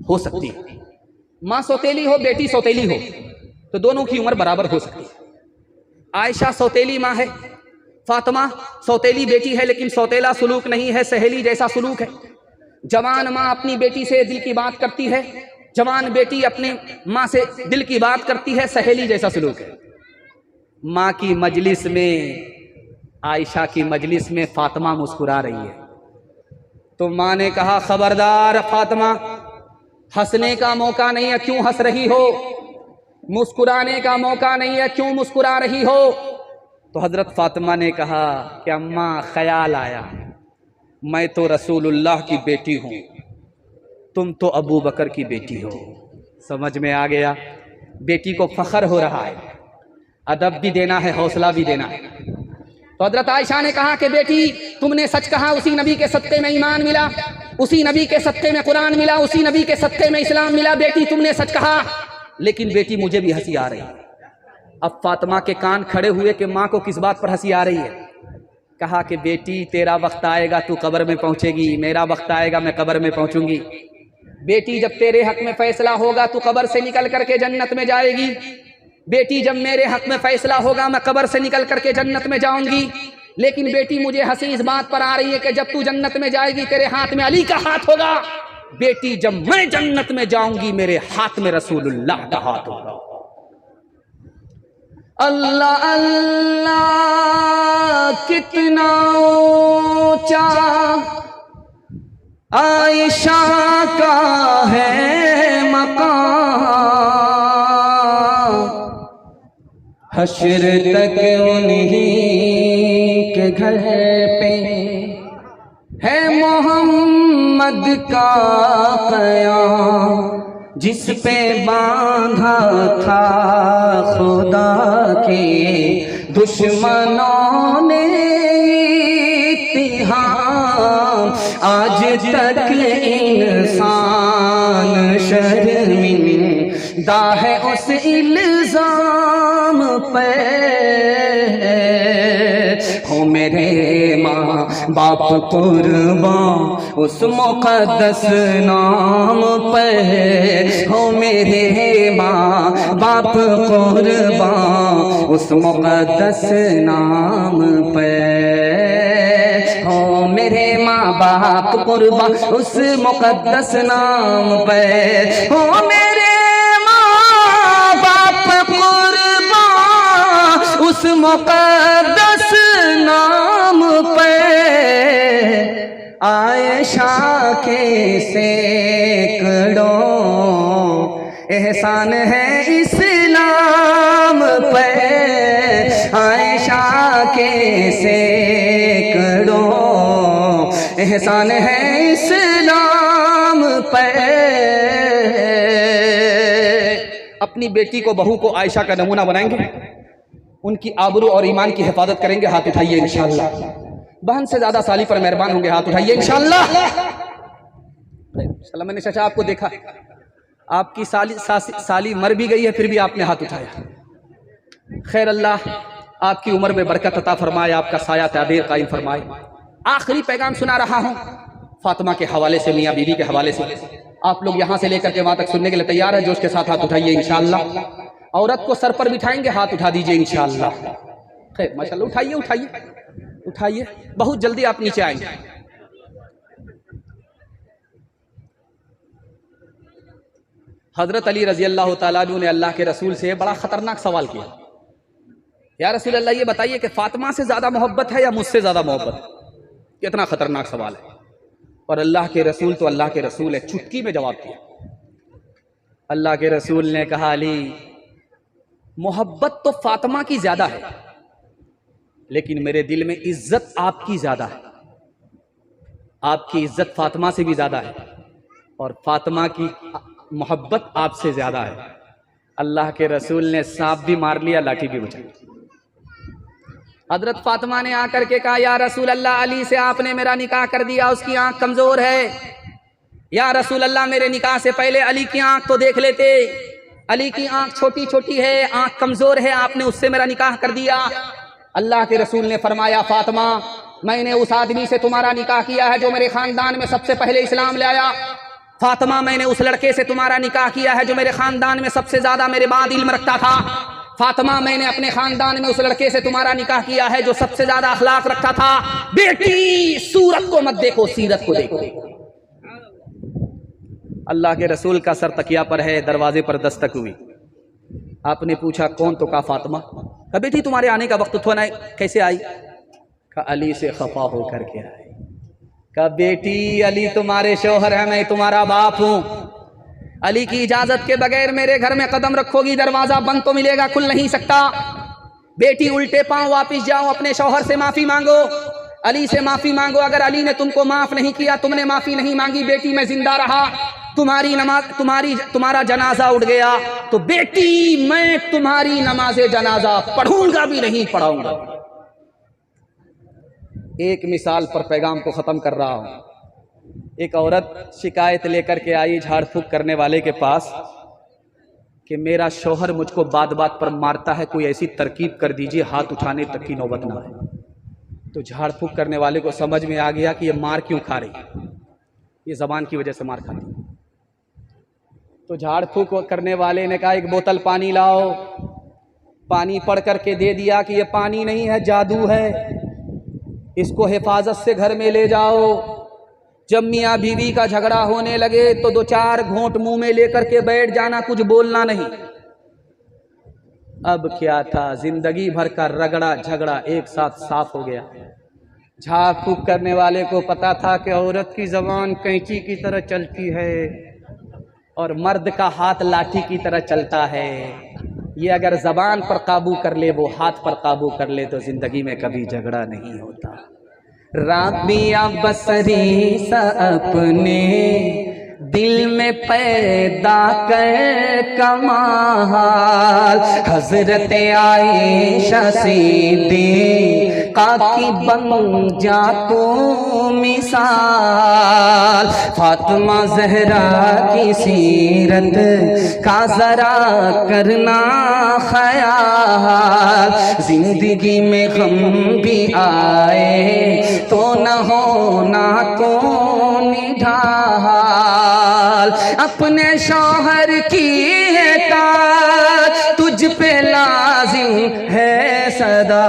Speaker 1: हो सकती है। माँ सौतेली हो, बेटी सौतेली हो, तो दोनों की उम्र बराबर हो सकती है। आयशा सौतेली माँ है, फातिमा सौतेली बेटी है, लेकिन सौतेला सुलूक नहीं है, सहेली जैसा सुलूक है। जवान माँ अपनी बेटी से दिल की बात करती है, जवान बेटी अपने माँ से दिल की बात करती है, सहेली जैसा सुलूक है। माँ की मजलिस में, आयशा की मजलिस में फातिमा मुस्कुरा रही है, तो माँ ने कहा, खबरदार फातिमा, हंसने का मौका नहीं है, क्यों हंस रही हो? मुस्कुराने का मौका नहीं है, क्यों मुस्कुरा रही हो? तो हजरत फातिमा ने कहा कि अम्मा, ख्याल आया, मैं तो रसूलुल्लाह की बेटी हूँ, तुम तो अबू बकर की बेटी हो। समझ में आ गया? बेटी को फख्र हो रहा है, अदब भी देना है, हौसला भी देना है। तो हजरत आयशा ने कहा कि बेटी, तुमने सच कहा, उसी नबी के सदक़े में ईमान मिला, उसी नबी के सदक़े में कुरान मिला, उसी नबी के सदक़े में इस्लाम मिला। बेटी तुमने सच कहा, लेकिन बेटी मुझे भी हंसी आ रही है। अब फातिमा के कान खड़े हुए कि माँ को किस बात पर हंसी आ रही है। कहा कि बेटी, तेरा वक्त आएगा तू कब्र में पहुंचेगी, मेरा वक्त आएगा मैं कब्र में पहुंचूंगी। बेटी, जब तेरे हक में फैसला होगा तू कब्र से निकल करके जन्नत में जाएगी। बेटी, जब मेरे हक में फैसला होगा मैं कब्र से निकल करके जन्नत में जाऊंगी। लेकिन बेटी, मुझे हंसी इस बात पर आ रही है कि जब तू जन्नत में जाएगी तेरे हाथ में अली का हाथ होगा। बेटी, जब मैं जन्नत में जाऊंगी मेरे हाथ में रसूलुल्लाह का हाथ होगा। अल्लाह अल्लाह, कितना ऊंचा आयशा का है मकाम, हश्र तक उन्हीं के घर पे है मोहम्मद का क़याम। जिस पे बांधा था खुदा के दुश्मनों ने इत्तिहाम, आज तक इंसान शर्मिंदा है उस इल्जाम पे। हो मेरे माँ बाप कुर्बान उस मुक़द्दस नाम पे, हो मेरे माँ बाप कुर्बान उस मुक़द्दस नाम पे। हो मेरे माँ बाप कुर्बान उस मुक़द्दस नाम पे, हो मेरे माँ बाप कुर्बान उस मुक़द्दस नाम पे। आयशा के सैकड़ों एहसान है इस्लाम पे, आयशा के सैकड़ों एहसान है इस्लाम पे। अपनी बेटी को बहू को आयशा का नमूना बनाएंगे, उनकी आबरू और ईमान की हिफाजत करेंगे। हाथ उठाइए इंशाअल्लाह। बहन से ज्यादा साली पर मेहरबान होंगे, हाथ उठाइए इंशाअल्लाह। मैंने चाचा आपको देखा, आपकी साली मर भी गई है फिर भी आपने हाथ उठाया। खैर अल्लाह आपकी उम्र में बरकत अता फरमाए, आपका साया ताबीर कायम फरमाए। आखिरी पैगाम सुना रहा हूँ फातिमा के हवाले से, मियाँ बीवी के हवाले से। आप लोग यहाँ से लेकर के वहाँ तक सुनने के लिए तैयार है? जोश के साथ हाथ उठाइए इंशाअल्लाह। औरत को सर पर बिठाएंगे, हाथ उठा दीजिए इंशाअल्लाह। खैर माशाअल्लाह, उठाइए उठाइए उठाइए, बहुत जल्दी आप नीचे आएंगे। हजरत अली रजी अल्लाह तआला अन्हु ने अल्लाह के रसूल से बड़ा खतरनाक सवाल किया, या रसूल अल्लाह ये बताइए कि फातिमा से ज्यादा मोहब्बत है या मुझसे ज्यादा मोहब्बत है? कितना खतरनाक सवाल है। और अल्लाह के रसूल तो अल्लाह के रसूल है, चुटकी में जवाब दिया। अल्लाह के रसूल ने कहा, अली मोहब्बत तो फातिमा की ज्यादा है, लेकिन मेरे दिल में इज्जत आपकी ज्यादा है। आपकी इज्जत फातिमा से भी ज्यादा है और फातिमा की मोहब्बत आपसे ज्यादा है। अल्लाह के रसूल ने सांप भी मार लिया, लाठी भी बचाई। हजरत फातिमा ने आकर के कहा, या रसूल अल्लाह, अली से आपने मेरा निकाह कर दिया, उसकी आंख कमजोर है। या रसूल अल्लाह, मेरे निकाह से पहले अली की आंख तो देख लेते। अली की आंख छोटी छोटी है, आंख कमजोर है, आपने उससे मेरा निकाह कर दिया। अल्लाह के रसूल ने फरमाया, फातिमा, मैंने उस आदमी से तुम्हारा निकाह किया है जो मेरे खानदान में सबसे पहले इस्लाम ले आया। फातिमा, मैंने उस लड़के से तुम्हारा निकाह किया है जो मेरे खानदान में सबसे ज्यादा मेरे बाद इल्म रखता था। फातिमा, मैंने अपने खानदान में उस लड़के से तुम्हारा निकाह किया है जो सबसे ज्यादा अखलाक रखता था। बेटी, सूरत को मत देखो, सीरत को देखो। अल्लाह के रसूल का सर तकिया पर है, दरवाजे पर दस्तक हुई। आपने पूछा, कौन? तो कहा फातिमा। कहा, बेटी तुम्हारे आने का वक्त तो ना, कैसे आई? कहा, अली से खफा होकर के आई। कहा, बेटी अली तुम्हारे शौहर है, मैं तुम्हारा बाप हूं। अली की इजाजत के बगैर मेरे घर में कदम रखोगी, दरवाजा बंद तो मिलेगा, खुल नहीं सकता। बेटी उल्टे पांव वापिस जाओ, अपने शौहर से माफी मांगो, अली से माफी मांगो। अगर अली ने तुमको माफ नहीं किया, तुमने माफी नहीं मांगी, बेटी मैं जिंदा रहा, तुम्हारी नमाज तुम्हारा जनाजा उठ गया, तो बेटी मैं तुम्हारी नमाजे जनाजा पढ़ूंगा भी नहीं पढ़ाऊंगा। एक मिसाल पर पैगाम को ख़त्म कर रहा हूँ। एक औरत शिकायत लेकर के आई झाड़ फूक करने वाले के पास कि मेरा शौहर मुझको बात बात पर मारता है, कोई ऐसी तरकीब कर दीजिए हाथ उठाने तक की नौबत ना आए। तो झाड़ फूक करने वाले को समझ में आ गया कि ये मार क्यों खा रही है, ये ज़बान की वजह से मार खाती है। तो झाड़ फूक करने वाले ने कहा, एक बोतल पानी लाओ। पानी पढ़ करके दे दिया कि ये पानी नहीं है, जादू है, इसको हिफाजत से घर में ले जाओ। जब मियाँ बीवी का झगड़ा होने लगे तो 2-4 घूंट मुंह में लेकर के बैठ जाना, कुछ बोलना नहीं। अब क्या था, जिंदगी भर का रगड़ा झगड़ा एक साथ साफ हो गया। झाड़ फूक करने वाले को पता था कि औरत की जबान कैंची की तरह चलती है और मर्द का हाथ लाठी की तरह चलता है। ये अगर जबान पर काबू कर ले, वो हाथ पर काबू कर ले, तो जिंदगी में कभी झगड़ा नहीं होता। राबिया बसरी सा अपने दिल में पैदा कर कमाल, हजरत आयशा सिद्दीक़ा की बन जा तू मिसाल, फातिमा ज़हरा की सीरत का जरा करना ख्याल, जिंदगी में गम भी आए तो न होना तो निढाल, अपने शौहर की है ताज तुझ पे लाजिम है सदा,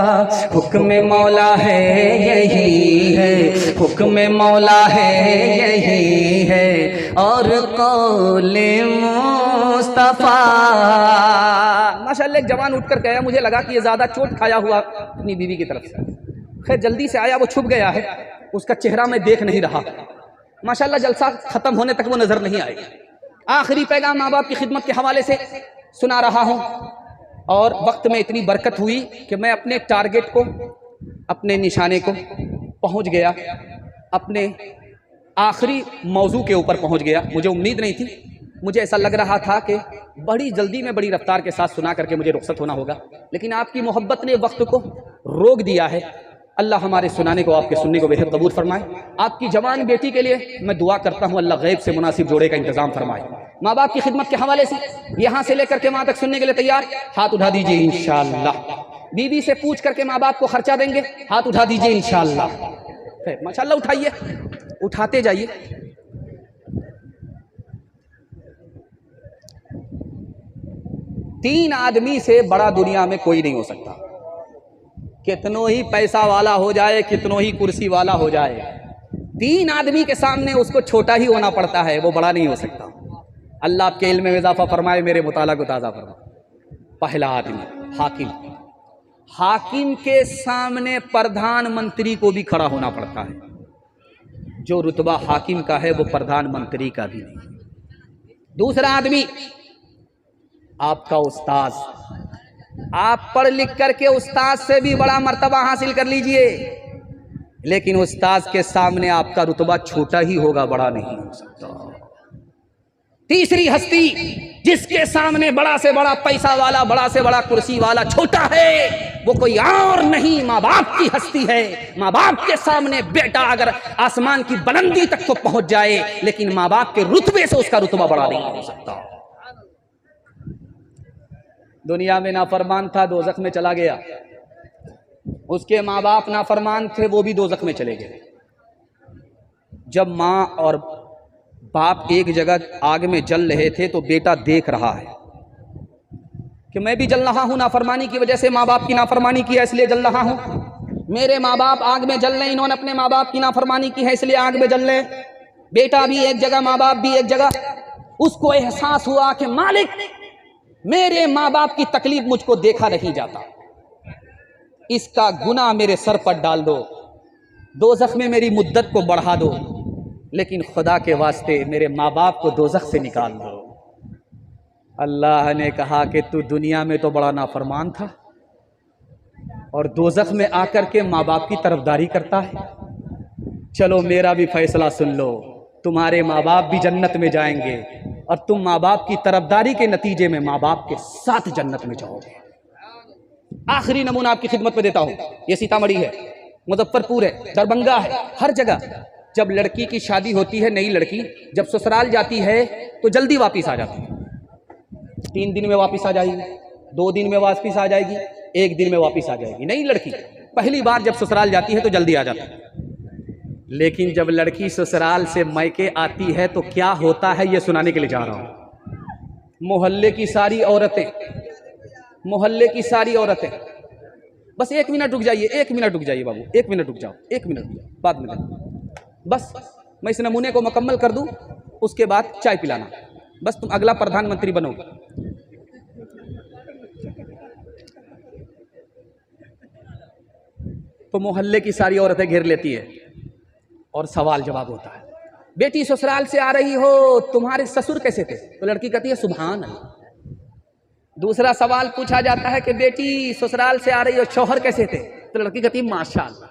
Speaker 1: हुक्म मौला है यही है, हुक्म मौला है यही है, और कौले मुस्तफा। माशाअल्लाह एक जवान उठकर गया, मुझे लगा कि ये ज़्यादा चोट खाया हुआ अपनी बीवी की तरफ से, खैर जल्दी से आया, वो छुप गया है, उसका चेहरा मैं देख नहीं रहा। माशाअल्लाह जलसा ख़त्म होने तक वो नज़र नहीं आएगा। आखिरी पैगाम माँ बाप की खिदमत के हवाले से सुना रहा हूँ, और वक्त में इतनी बरकत हुई कि मैं अपने टारगेट को, अपने निशाने को पहुँच गया, अपने आखिरी मौजू के ऊपर पहुँच गया। मुझे उम्मीद नहीं थी, मुझे ऐसा लग रहा था कि बड़ी जल्दी में बड़ी रफ्तार के साथ सुना करके मुझे रुखसत होना होगा, लेकिन आपकी मोहब्बत ने वक्त को रोक दिया है। अल्लाह हमारे सुनाने को, आपके सुनने को बेहद कबूल फरमाए। आपकी जवान बेटी के लिए मैं दुआ करता हूँ, अल्लाह गैब से मुनासिब जोड़े का इंतज़ाम फरमाए। माँ बाप की खिदमत के हवाले से यहाँ से लेकर के वहाँ तक सुनने के लिए तैयार, हाथ उठा दीजिए इंशाअल्लाह। बीवी से पूछ करके माँ बाप को खर्चा देंगे, हाथ उठा दीजिए इंशाअल्लाह। माशाअल्लाह उठाइए, उठाते जाइए। तीन आदमी से बड़ा दुनिया में कोई नहीं हो सकता, कितनों ही पैसा वाला हो जाए, कितनों ही कुर्सी वाला हो जाए, तीन आदमी के सामने उसको छोटा ही होना पड़ता है, वो बड़ा नहीं हो सकता। अल्लाह आपके इल्म में इजाफा फरमाए, मेरे मुताला को ताज़ा फरमाए। पहला आदमी हाकिम, हाकिम के सामने प्रधानमंत्री को भी खड़ा होना पड़ता है, जो रुतबा हाकिम का है वो प्रधानमंत्री का भी नहीं। दूसरा आदमी आपका उस्ताद, आप पढ़ लिख करके उस्ताद से भी बड़ा मर्तबा हासिल कर लीजिए, लेकिन उस्ताद के सामने आपका रुतबा छोटा ही होगा, बड़ा नहीं हो सकता। तीसरी हस्ती जिसके सामने बड़ा से बड़ा पैसा वाला, बड़ा से बड़ा कुर्सी वाला छोटा है, वो कोई और नहीं, माँ बाप की हस्ती है। माँ बाप के सामने बेटा अगर आसमान की बुलंदी तक तो पहुंच जाए, लेकिन माँ बाप के रुतबे से उसका रुतबा बड़ा नहीं हो सकता। दुनिया में नाफरमान था, दोज़ख में चला गया, उसके माँ बाप नाफरमान थे, वो भी दोज़ख में चले गए। जब माँ और बाप एक जगह आग में जल रहे थे तो बेटा देख रहा है कि मैं भी जल रहा हूँ, नाफरमानी की वजह से माँ बाप की नाफरमानी की है इसलिए जल रहा हूँ। मेरे माँ बाप आग में जल रहे, इन्होंने अपने माँ बाप की नाफरमानी की है इसलिए आग में जल रहे। बेटा भी एक जगह, माँ बाप भी एक जगह। उसको एहसास हुआ कि मालिक, मेरे माँ बाप की तकलीफ मुझको देखा नहीं जाता, इसका गुनाह मेरे सर पर डाल दो, दोज़ख में मेरी मुद्दत को बढ़ा दो, लेकिन खुदा के वास्ते मेरे माँ बाप को दोज़ख से निकाल दो। अल्लाह ने कहा कि तू दुनिया में तो बड़ा नाफरमान था और दोज़ख में आकर के माँ बाप की तरफदारी करता है। चलो मेरा भी फैसला सुन लो, तुम्हारे माँ बाप भी जन्नत में जाएंगे और तुम माँ बाप की तरफदारी के नतीजे में माँ बाप के साथ जन्नत में जाओगे। आखिरी नमूना आपकी खिदमत में देता हूँ, ये सीतामढ़ी है, मुजफ्फरपुर है, दरभंगा है, हर जगह जब लड़की की शादी होती है, नई लड़की जब ससुराल जाती है तो जल्दी वापस आ जाती है। 3 दिन में वापस आ जाएगी, 2 दिन में वापस आ जाएगी, 1 दिन में वापस आ जाएगी। नई लड़की पहली बार जब ससुराल जाती है तो जल्दी आ जाती है, लेकिन जब लड़की ससुराल से मायके आती है तो क्या होता है ये सुनाने के लिए जा रहा हूँ। मोहल्ले की सारी औरतें, मोहल्ले की सारी औरतें, बस 1 मिनट रुक जाइए, 1 मिनट रुक जाइए बाबू, 1 मिनट रुक जाओ, 1 मिनट रुक जाओ, बाद में बस मैं इस नमूने को मुकम्मल कर दूं, उसके बाद चाय पिलाना, बस तुम अगला प्रधानमंत्री बनोगे। तो मोहल्ले की सारी औरतें घेर लेती है और सवाल जवाब होता है, बेटी ससुराल से आ रही हो, तुम्हारे ससुर कैसे थे? तो लड़की कहती है सुभान अल्लाह। दूसरा सवाल पूछा जाता है कि बेटी ससुराल से आ रही हो, शौहर कैसे थे? तो लड़की कहती है माशाअल्लाह।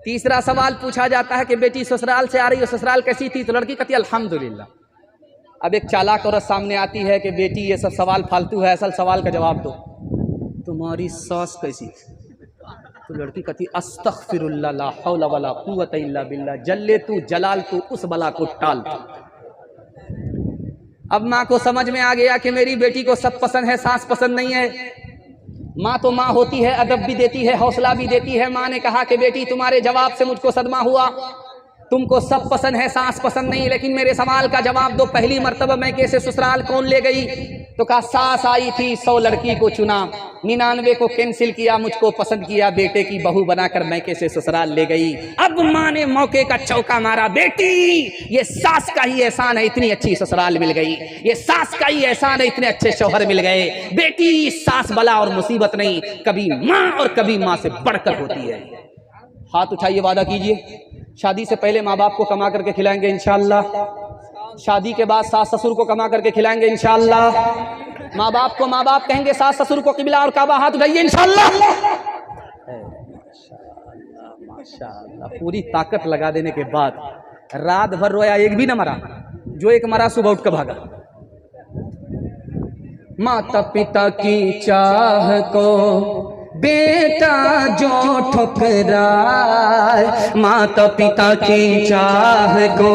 Speaker 1: तीसरा सवाल पूछा जाता है कि बेटी ससुराल से आ रही है, ससुराल कैसी थी? तो लड़की कहती है अल्हम्दुलिल्लाह। अब एक चालाक औरत सामने आती है कि बेटी ये सब सवाल फालतू है, असल सवाल का जवाब दो, तुम्हारी सास कैसी थी? तो लड़की कहती अस्तगफिरुल्लाह ला हौला वला कुव्वता इल्ला बिल्लाह, जल्ले तू जलाल तू उस बला को टाल तू। अब माँ को समझ में आ गया कि मेरी बेटी को सब पसंद है, सास पसंद नहीं है। माँ तो माँ होती है, अदब भी देती है, हौसला भी देती है। माँ ने कहा कि बेटी तुम्हारे जवाब से मुझको सदमा हुआ, तुमको सब पसंद है, सास पसंद नहीं, लेकिन मेरे सवाल का जवाब दो, पहली मर्तबा मैके से ससुराल कौन ले गई? तो कहा सास आई थी, 100 लड़की को चुना, 99 को कैंसिल किया, मुझको पसंद किया, बेटे की बहू बनाकर मैके से ससुराल ले गई। अब माँ ने मौके का चौका मारा, बेटी ये सास का ही एहसान है, इतनी अच्छी ससुराल मिल गई, ये सास का ही एहसान है, इतने अच्छे शौहर मिल गए। बेटी सास बला और मुसीबत नहीं, कभी माँ और कभी माँ से बढ़कर होती है। हाथ उठाइए, वादा कीजिए शादी से पहले माँ बाप को कमा करके खिलाएंगे इंशाअल्लाह, शादी के बाद सास ससुर को कमा करके खिलाएंगे इंशाअल्लाह, माँ बाप को माँ बाप कहेंगे, सास ससुर को किबला और काबा, हाथ उठाइए इंशाअल्लाह। माशाअल्लाह, पूरी ताकत लगा देने के बाद रात भर रोया, एक भी न मरा, जो एक मरा सुबह उठ कर भागा। माता पिता की चाह को बेटा जो ठुकराए, माता पिता की चाह को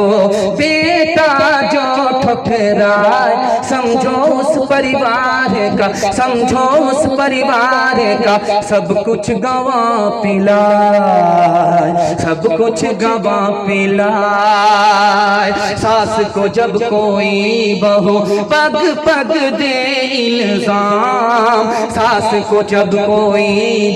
Speaker 1: बेटा जो ठुकराए, समझो उस परिवार का, समझो उस परिवार का सब कुछ गवा पिलाए, सब कुछ गवा पिलाए। सास को जब कोई बहू पग पग दे इल्जाम, सास को जब कोई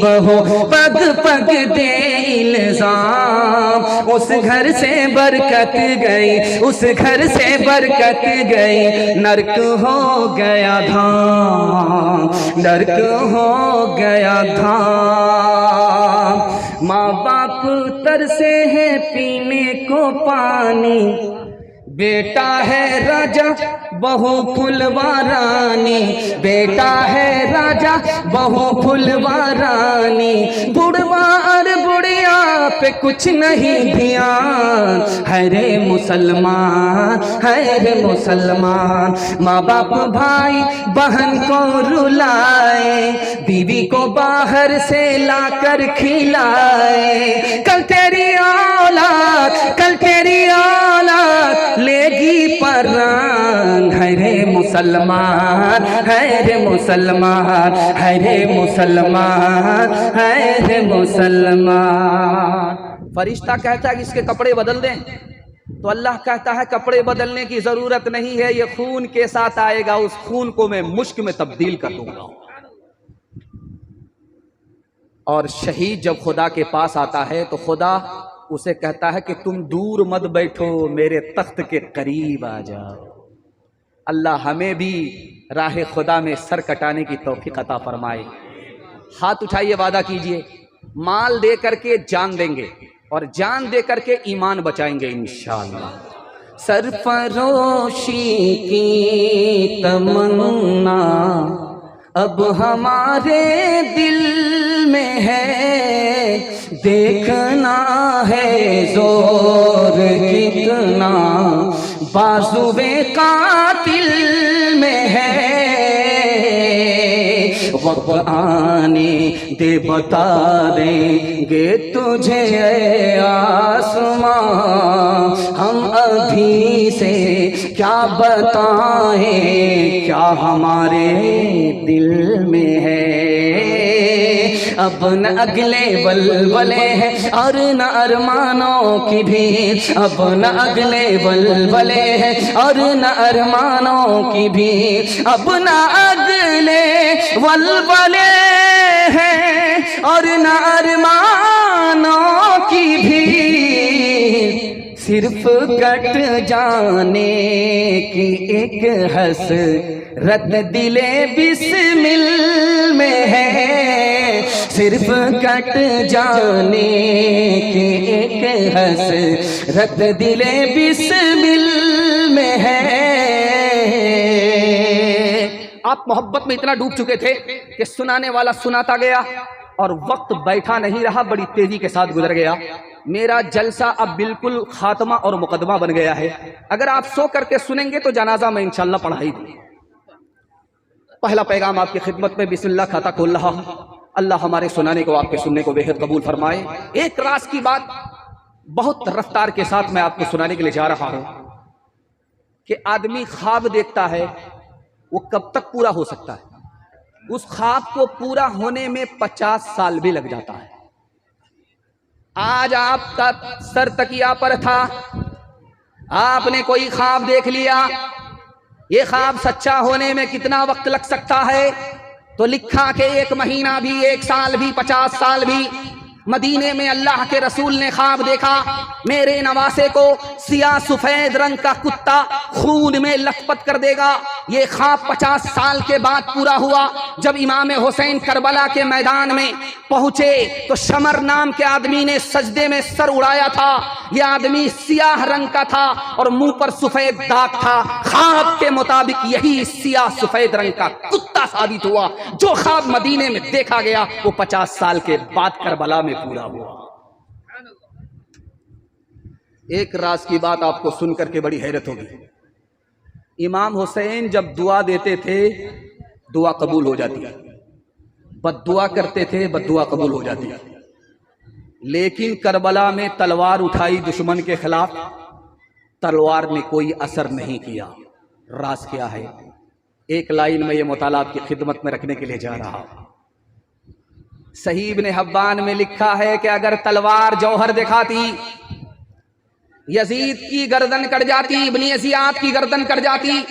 Speaker 1: बहू पग पग दे इल्जाम, उस घर से बरकत गई, उस घर से बरकत गई, नरक हो गया धाम, नरक हो गया धाम। माँ बाप तरसे हैं पीने को पानी, बेटा है राजा बहू फुलवा रानी, बेटा है राजा बहू फुलवा रानी, बुढ़वा और बुढ़िया पे कुछ नहीं ध्यान, है रे मुसलमान, है रे मुसलमान। माँ बाप भाई बहन को रुलाए, बीवी को बाहर से लाकर खिलाए, कल तेरी औलाद, कल तेरी औलाद लेगी परान, है रे मुसलमान, है रे मुसलमान, है रे मुसलमान, है रे मुसलमान। फरिश्ता कहता है कि इसके कपड़े बदल दें, तो अल्लाह कहता है कपड़े बदलने की जरूरत नहीं है, ये खून के साथ आएगा, उस खून को मैं मुश्क में तब्दील कर दूंगा। और शहीद जब खुदा के पास आता है तो खुदा उसे कहता है कि तुम दूर मत बैठो, मेरे तख्त के करीब आ जाओ। अल्लाह हमें भी राह खुदा में सर कटाने की तौफीक अता फरमाए। हाथ उठाइए, वादा कीजिए, माल दे करके जान देंगे और जान दे करके ईमान बचाएंगे इंशाअल्लाह। सरफरोशी की तमन्ना अब हमारे दिल में है, देखना है जोर कितना बाजुए कातिल में है, वक्त आने दे बता देंगे तुझे आसमां, हम अभी से क्या बताएं क्या हमारे दिल में है। अब न अगले बलबले हैं और न अरमानों की भी, अब न अगले बलबले हैं और न अरमानों की भी, अब न अगले बलबले हैं और न अरमानों की भी, सिर्फ कट जाने की एक हसरत दिले बिस्मिल में है, सिर्फ कट जाने की एक हसरत दिले बिस्मिल में है। आप मोहब्बत में इतना डूब चुके थे कि सुनाने वाला सुनाता गया और वक्त बैठा नहीं रहा, बड़ी तेजी के साथ गुजर गया। मेरा जलसा अब बिल्कुल खात्मा और मुकदमा बन गया है। अगर आप सो करके सुनेंगे तो जनाजा में इंशाल्लाह पढ़ाई दूँ। पहला पैगाम आपकी खिदमत में बिस्मिल्लाह खाता खोल रहा हूँ। अल्लाह हमारे सुनाने को आपके सुनने को बेहद कबूल फरमाए। एक राज की बात बहुत रफ्तार के साथ मैं आपको सुनाने के लिए जा रहा हूँ कि आदमी ख्वाब देखता है, वो कब तक पूरा हो सकता है? उस ख्वाब को पूरा होने में 50 साल भी लग जाता है। आज आपका सर तकिया पर था, आपने कोई ख्वाब देख लिया, ये ख्वाब सच्चा होने में कितना वक्त लग सकता है? तो लिखा कि 1 महीना भी, 1 साल भी, 50 साल भी। मदीने में अल्लाह के रसूल ने ख्वाब देखा, मेरे नवासे को सियाह सफेद रंग का कुत्ता खून में लथपथ कर देगा। ये ख्वाब 50 साल के बाद पूरा हुआ। जब इमाम हुसैन करबला के मैदान में पहुंचे तो शमर नाम के आदमी ने सजदे में सर उड़ाया था। यह आदमी सियाह रंग का था और मुंह पर सफेद दाग था। ख्वाब के मुताबिक यही सियाह सफेद रंग का कुत्ता साबित हुआ। जो ख्वाब मदीने में देखा गया वो 50 साल के बाद करबला में पूरा हुआ। एक राज की बात आपको सुनकर के बड़ी हैरत होगी। इमाम हुसैन जब दुआ देते थे, दुआ कबूल हो जाती है। बद्दुआ करते थे, बद्दुआ कबूल हो जाती है। लेकिन करबला में तलवार उठाई दुश्मन के खिलाफ, तलवार ने कोई असर नहीं किया। राज क्या है? एक लाइन में ये मुताला आपकी खिदमत में रखने के लिए जा रहा हूं। सही इब्ने हब्बान में लिखा है कि अगर तलवार जौहर दिखाती, यजीद की गर्दन कट जाती, इब्ने ज़ियाद की गर्दन कट जाती।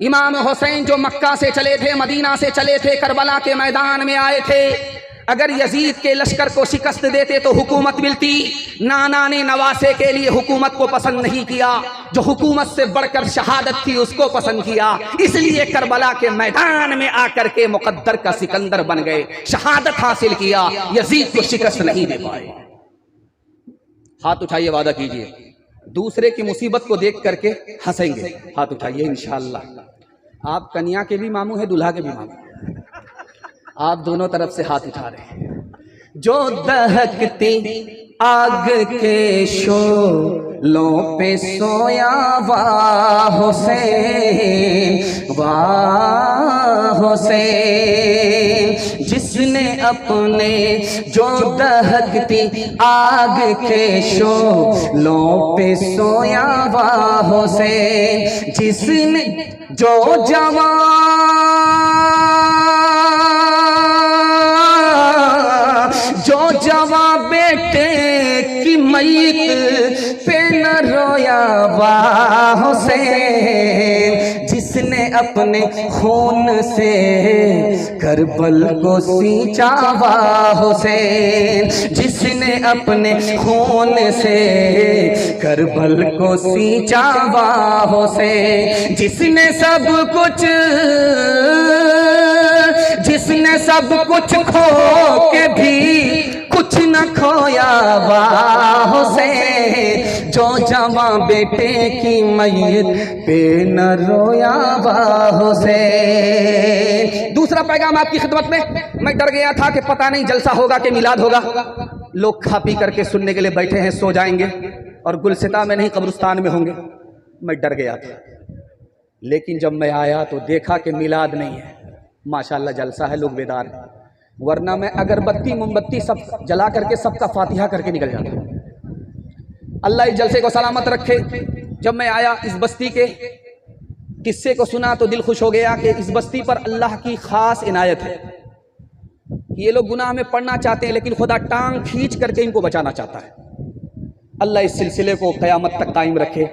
Speaker 1: इमाम हुसैन जो मक्का से चले थे, मदीना से चले थे, करबला के मैदान में आए थे, अगर यजीद के लश्कर को शिकस्त देते तो हुकूमत मिलती। नाना ने नवासे के लिए हुकूमत को पसंद नहीं किया, जो हुकूमत से बढ़कर शहादत थी उसको पसंद किया। इसलिए करबला के मैदान में आकर के मुकद्दर का सिकंदर बन गए, शहादत हासिल किया, यजीद को शिकस्त नहीं दे पाए। हाथ उठाइए, वादा कीजिए दूसरे की मुसीबत को देख करके हंसेंगे। हाथ उठाइए इंशाअल्लाह। आप कन्या के भी मामू है, दूल्हा के भी मामू, आप दोनों तरफ से हाथ उठा रहे हैं। जो दहकती आग के शोलों पे सोया, वाह हुसैन, वाह हुसैन, जिसने अपने जो दहकती आग के शोलों पे सोया, वाह हुसैन, जिसने जो जवां बेटे की मईत पे न रोया, वाह हुसैन, जिसने अपने खून से करबल को सींचा, वाह हुसैन, जिसने अपने खून से करबल को सींचा, वाह हुसैन, जिसने सब कुछ खो के भी कुछ न खोया, वाह हुसैन, जो जवां बेटे की मैयत पे न रोया, वाह हुसैन। दूसरा पैगाम आपकी खिदमत में। मैं डर गया था कि पता नहीं जलसा होगा कि मिलाद होगा, लोग खा पी करके सुनने के लिए बैठे हैं, सो जाएंगे और गुलसिता में नहीं कब्रिस्तान में होंगे। मैं डर गया था, लेकिन जब मैं आया तो देखा कि मिलाद नहीं है, माशाअल्लाह जलसा है, लोग बेदार हैं। वरना मैं अगरबत्ती मोमबत्ती सब जला करके सबका फातिहा करके निकल जाता। अल्लाह इस जलसे को सलामत रखे। जब मैं आया इस बस्ती के किस्से को सुना तो दिल खुश हो गया कि इस बस्ती पर अल्लाह की खास इनायत है। ये लोग गुनाह में पड़ना चाहते हैं लेकिन खुदा टांग खींच करके इनको बचाना चाहता है। अल्लाह इस सिलसिले को क़यामत तक कायम रखे।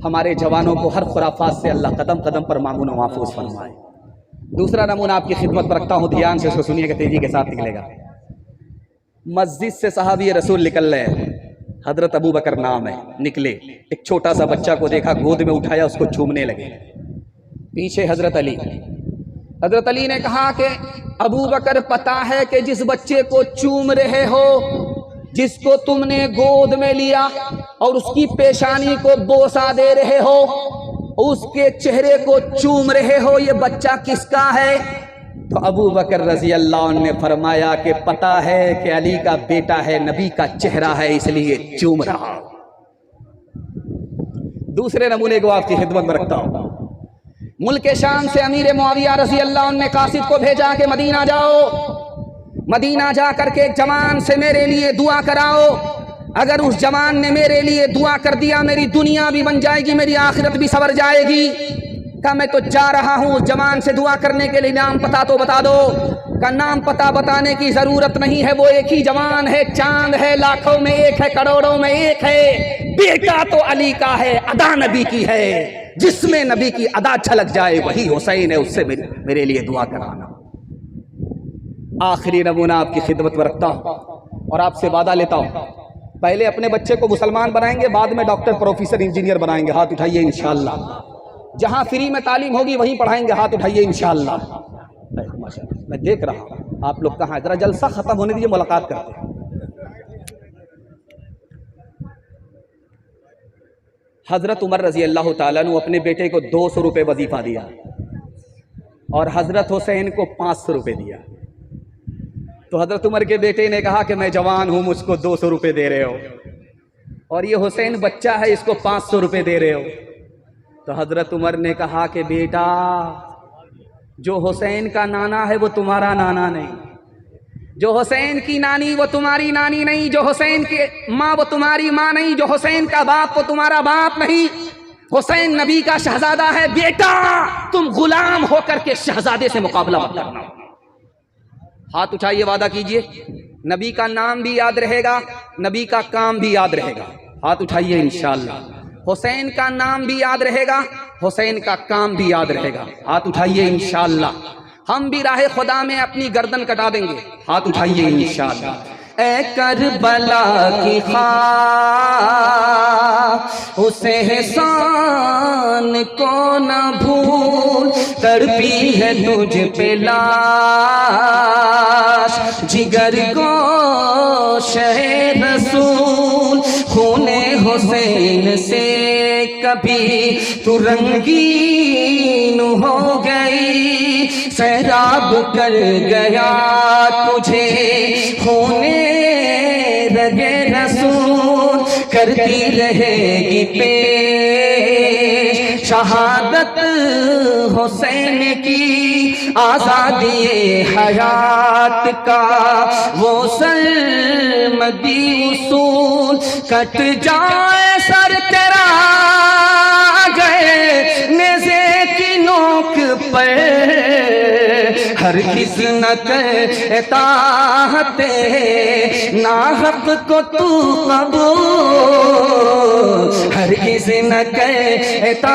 Speaker 1: हमारे जवानों को हर खुराफात से अल्लाह कदम कदम पर मामून व महफूज फरमाए। दूसरा नमूना आपकी खिदमत पर रखता हूँ, ध्यान से इसको सुनिएगा, तेजी के साथ निकलेगा। मस्जिद से सहाबी रसूल निकल रहे हैं, हजरत अबू बकर नाम है, निकले, एक छोटा सा बच्चा को देखा, गोद में उठाया, उसको चूमने लगे। पीछे हजरत अली। हजरत अली ने कहा कि अबू बकर, पता है कि जिस बच्चे को चूम रहे हो, जिसको तुमने गोद में लिया और उसकी पेशानी को बोसा दे रहे हो, उसके चेहरे को चूम रहे हो, ये बच्चा किसका है? तो अबू बकर रजी अल्लाह अन्हु ने फरमाया कि पता है कि अली का बेटा है, नबी का चेहरा है, इसलिए चूम रहा। दूसरे नमूने को आपकी खिदमत में रखता हूं। मुल्क शाम से अमीर मुआविया रजी अल्लाह अन्हु ने कासिद को भेजा कि मदीना जाओ, मदीना जा करके एक जवान से मेरे लिए दुआ कराओ। अगर उस जवान ने मेरे लिए दुआ कर दिया, मेरी दुनिया भी बन जाएगी, मेरी आखिरत भी सवर जाएगी। का मैं तो जा रहा हूँ उस जवान से दुआ करने के लिए, नाम पता तो बता दो। का नाम पता बताने की जरूरत नहीं है, वो एक ही जवान है, चांद है, लाखों में एक है, करोड़ों में एक है। बेटा तो अली का है, अदा नबी की है, जिसमें नबी की अदा छलक जाए वही हुसैन है, उससे मेरे लिए दुआ कराना। आखिरी नमूना आपकी खिदमत में रखता हूँ और आपसे वादा लेता हूँ, पहले अपने बच्चे को मुसलमान बनाएंगे, बाद में डॉक्टर, प्रोफेसर, इंजीनियर बनाएंगे। हाथ उठाइए इंशाअल्लाह। जहां फ्री में तालीम होगी वहीं पढ़ाएंगे। हाथ उठाइए इंशाअल्लाह। मैं देख रहा हूं आप लोग कहाँ, जरा जलसा खत्म होने दीजिए, मुलाकात करते हैं। हजरत उमर रजी अल्लाह ताला ने अपने बेटे को 200 रुपये वजीफा दिया और हजरत हुसैन को 500 रुपये दिया। तो हजरत उमर के बेटे ने कहा कि मैं जवान हूं, मुझको 200 रुपये दे रहे हो, और ये हुसैन बच्चा है, इसको 500 रुपये दे रहे हो। तो हजरत उमर ने कहा कि बेटा, जो हुसैन का नाना है वो तुम्हारा नाना नहीं, जो हुसैन की नानी वो तुम्हारी नानी नहीं, जो हुसैन की माँ वो तुम्हारी माँ नहीं, जो हुसैन का बाप वो तुम्हारा बाप नहीं। हुसैन नबी का शहजादा है। बेटा, तुम गुलाम होकर के शहजादे से मुकाबला मत करना। हाथ उठाइए, वादा कीजिए, नबी का नाम भी याद रहेगा, नबी का काम भी याद रहेगा। हाथ उठाइए इंशाअल्लाह। हुसैन का नाम भी याद रहेगा, हुसैन का काम भी याद रहेगा। हाथ उठाइए इंशाअल्लाह। हम भी राहे खुदा में अपनी गर्दन कटा देंगे। हाथ उठाइए इंशाअल्लाह। ऐ करबला की खाक उसे एहसान को न भूल, तड़पी है तुझ पे लाश, जिगर को शहे रसूल, खूने हुसैन से कभी तू रंगीन हो गई, सैराब कर गया तुझे खूने रगे रसूल, करती रहेगी पेश शहादत हुसैन की, आजादी हयात का वो सरमदी उसूल, कट जाए सर तेरा गए नेज़े की नोक पर, हर किस न कहते ना हक को तू कबूल, हर किस न कहते